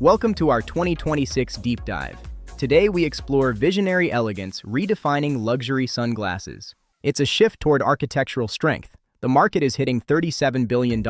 Welcome to our 2026 Deep Dive. Today we explore visionary elegance redefining luxury sunglasses. It's a shift toward architectural strength. The market is hitting $37 billion.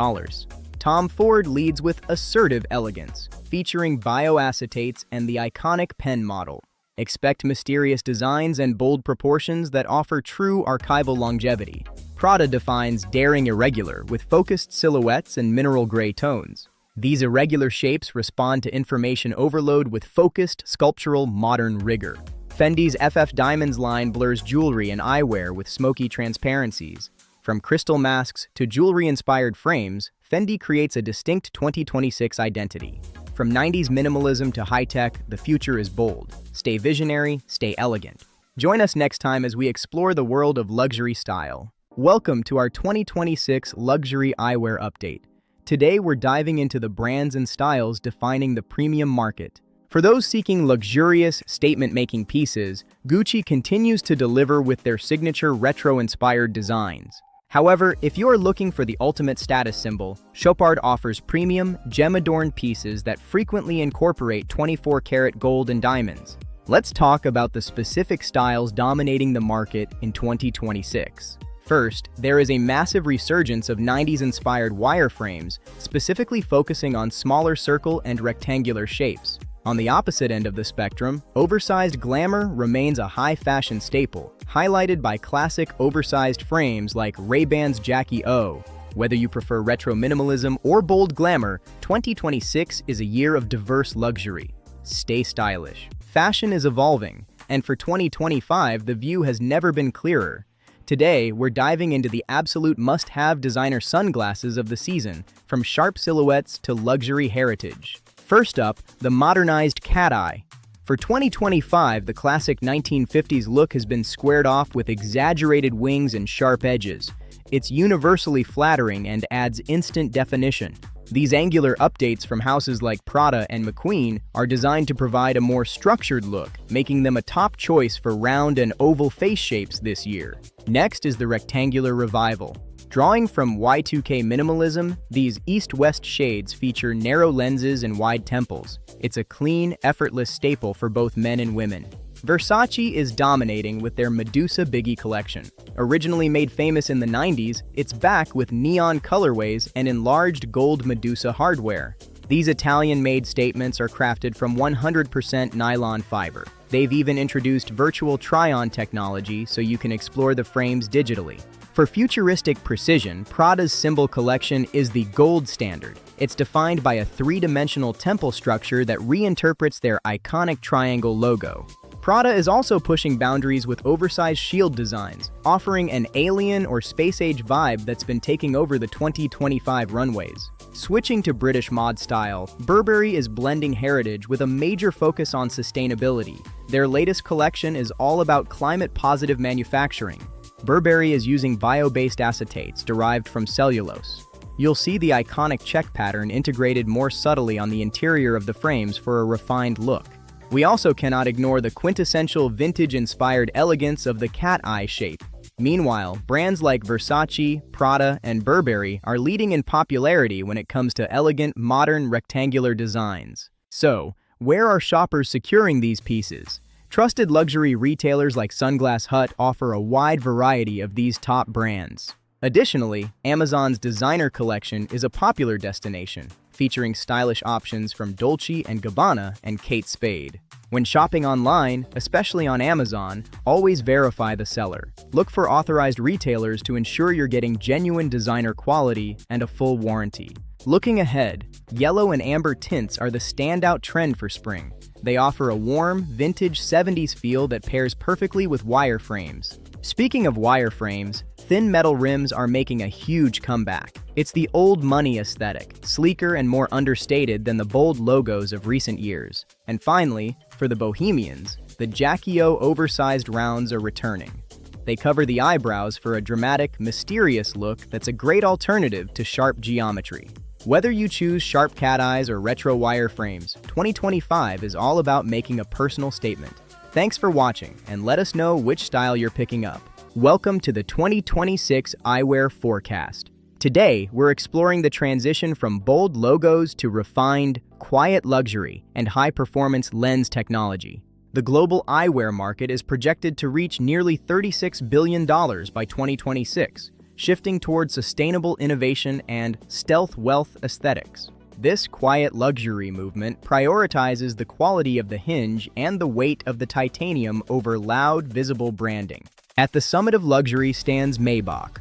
Tom Ford leads with assertive elegance, featuring bioacetates and the iconic pen model. Expect mysterious designs and bold proportions that offer true archival longevity. Prada defines daring irregular with focused silhouettes and mineral gray tones. These irregular shapes respond to information overload with focused, sculptural, modern rigor. Fendi's FF Diamonds line blurs jewelry and eyewear with smoky transparencies. From crystal masks to jewelry-inspired frames, Fendi creates a distinct 2026 identity. From 90s minimalism to high-tech, the future is bold. Stay visionary, stay elegant. Join us next time as we explore the world of luxury style. Welcome to our 2026 Luxury Eyewear Update. Today we're diving into the brands and styles defining the premium market. For those seeking luxurious, statement-making pieces, Gucci continues to deliver with their signature retro-inspired designs. However, if you're looking for the ultimate status symbol, Chopard offers premium, gem-adorned pieces that frequently incorporate 24-karat gold and diamonds. Let's talk about the specific styles dominating the market in 2026. First, there is a massive resurgence of 90s-inspired wireframes, specifically focusing on smaller circle and rectangular shapes. On the opposite end of the spectrum, oversized glamour remains a high-fashion staple, highlighted by classic oversized frames like Ray-Ban's Jackie O. Whether you prefer retro minimalism or bold glamour, 2026 is a year of diverse luxury. Stay stylish. Fashion is evolving, and for 2025, the view has never been clearer. Today, we're diving into the absolute must-have designer sunglasses of the season, from sharp silhouettes to luxury heritage. First up, the modernized cat eye. For 2025, the classic 1950s look has been squared off with exaggerated wings and sharp edges. It's universally flattering and adds instant definition. These angular updates from houses like Prada and McQueen are designed to provide a more structured look, making them a top choice for round and oval face shapes this year. Next is the rectangular revival. Drawing from Y2K minimalism, these east-west shades feature narrow lenses and wide temples. It's a clean, effortless staple for both men and women. Versace is dominating with their Medusa Biggie collection. Originally made famous in the 90s, it's back with neon colorways and enlarged gold Medusa hardware. These Italian-made statements are crafted from 100% nylon fiber. They've even introduced virtual try-on technology so you can explore the frames digitally. For futuristic precision, Prada's symbol collection is the gold standard. It's defined by a three-dimensional temple structure that reinterprets their iconic triangle logo. Prada is also pushing boundaries with oversized shield designs, offering an alien or space-age vibe that's been taking over the 2025 runways. Switching to British mod style, Burberry is blending heritage with a major focus on sustainability. Their latest collection is all about climate-positive manufacturing. Burberry is using bio-based acetates derived from cellulose. You'll see the iconic check pattern integrated more subtly on the interior of the frames for a refined look. We also cannot ignore the quintessential vintage-inspired elegance of the cat eye shape. Meanwhile, brands like Versace, Prada, and Burberry are leading in popularity when it comes to elegant, modern, rectangular designs. So, where are shoppers securing these pieces? Trusted luxury retailers like Sunglass Hut offer a wide variety of these top brands. Additionally, Amazon's designer collection is a popular destination, featuring stylish options from Dolce & Gabbana and Kate Spade. When shopping online, especially on Amazon, always verify the seller. Look for authorized retailers to ensure you're getting genuine designer quality and a full warranty. Looking ahead, yellow and amber tints are the standout trend for spring. They offer a warm, vintage 70s feel that pairs perfectly with wireframes. Speaking of wireframes, thin metal rims are making a huge comeback. It's the old money aesthetic, sleeker and more understated than the bold logos of recent years. And finally, for the bohemians, the Jackie O oversized rounds are returning. They cover the eyebrows for a dramatic, mysterious look that's a great alternative to sharp geometry. Whether you choose sharp cat eyes or retro wireframes, 2025 is all about making a personal statement. Thanks for watching, and let us know which style you're picking up. Welcome to the 2026 Eyewear Forecast. Today, we're exploring the transition from bold logos to refined, quiet luxury and high-performance lens technology. The global eyewear market is projected to reach nearly $36 billion by 2026, shifting toward sustainable innovation and stealth wealth aesthetics. This quiet luxury movement prioritizes the quality of the hinge and the weight of the titanium over loud, visible branding. At the summit of luxury stands Maybach.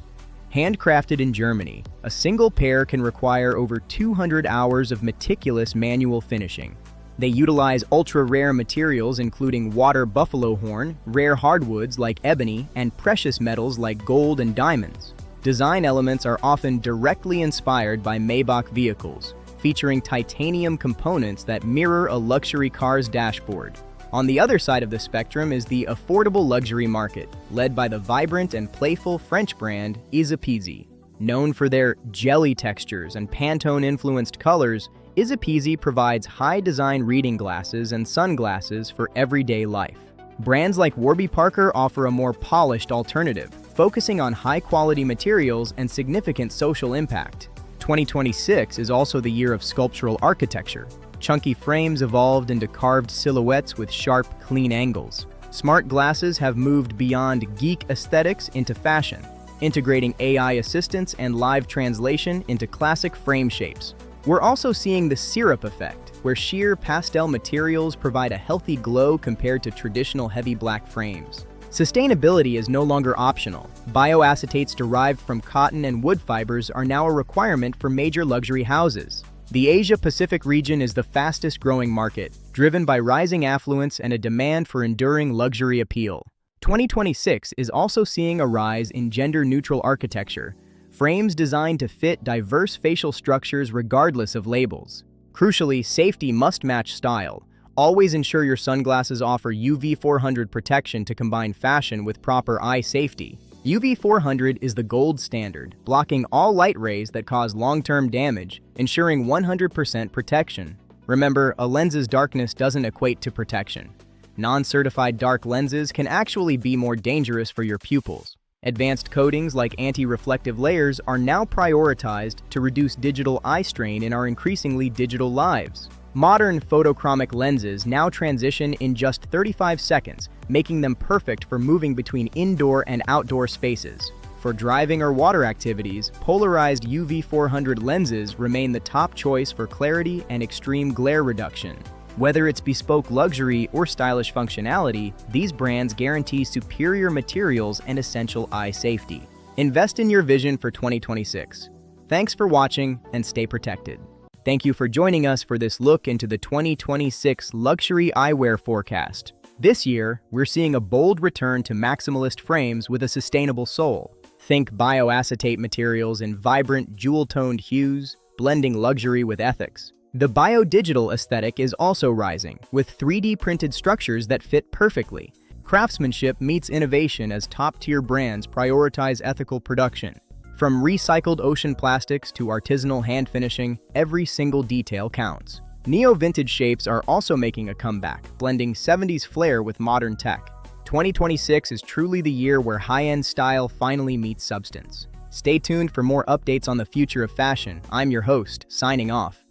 Handcrafted in Germany, a single pair can require over 200 hours of meticulous manual finishing. They utilize ultra-rare materials including water buffalo horn, rare hardwoods like ebony, and precious metals like gold and diamonds. Design elements are often directly inspired by Maybach vehicles, featuring titanium components that mirror a luxury car's dashboard. On the other side of the spectrum is the affordable luxury market, led by the vibrant and playful French brand eyewear. Known for their jelly textures and Pantone-influenced colors, eyewear provides high-design reading glasses and sunglasses for everyday life. Brands like Warby Parker offer a more polished alternative, focusing on high-quality materials and significant social impact. 2026 is also the year of sculptural architecture. Chunky frames evolved into carved silhouettes with sharp, clean angles. Smart glasses have moved beyond geek aesthetics into fashion, integrating AI assistance and live translation into classic frame shapes. We're also seeing the syrup effect, where sheer pastel materials provide a healthy glow compared to traditional heavy black frames. Sustainability is no longer optional. Bioacetates derived from cotton and wood fibers are now a requirement for major luxury houses. The Asia-Pacific region is the fastest-growing market, driven by rising affluence and a demand for enduring luxury appeal. 2026 is also seeing a rise in gender-neutral architecture, frames designed to fit diverse facial structures regardless of labels. Crucially, safety must match style. Always ensure your sunglasses offer UV 400 protection to combine fashion with proper eye safety. UV 400 is the gold standard, blocking all light rays that cause long-term damage, ensuring 100% protection. Remember, a lens's darkness doesn't equate to protection. Non-certified dark lenses can actually be more dangerous for your pupils. Advanced coatings like anti-reflective layers are now prioritized to reduce digital eye strain in our increasingly digital lives. Modern photochromic lenses now transition in just 35 seconds, making them perfect for moving between indoor and outdoor spaces. For driving or water activities, polarized UV 400 lenses remain the top choice for clarity and extreme glare reduction. Whether it's bespoke luxury or stylish functionality, these brands guarantee superior materials and essential eye safety. Invest in your vision for 2026. Thanks for watching and stay protected. Thank you for joining us for this look into the 2026 luxury eyewear forecast. This year, we're seeing a bold return to maximalist frames with a sustainable soul. Think bioacetate materials in vibrant, jewel-toned hues, blending luxury with ethics. The biodigital aesthetic is also rising, with 3D printed structures that fit perfectly. Craftsmanship meets innovation as top-tier brands prioritize ethical production. From recycled ocean plastics to artisanal hand finishing, every single detail counts. Neo-vintage shapes are also making a comeback, blending 70s flair with modern tech. 2026 is truly the year where high-end style finally meets substance. Stay tuned for more updates on the future of fashion. I'm your host, signing off.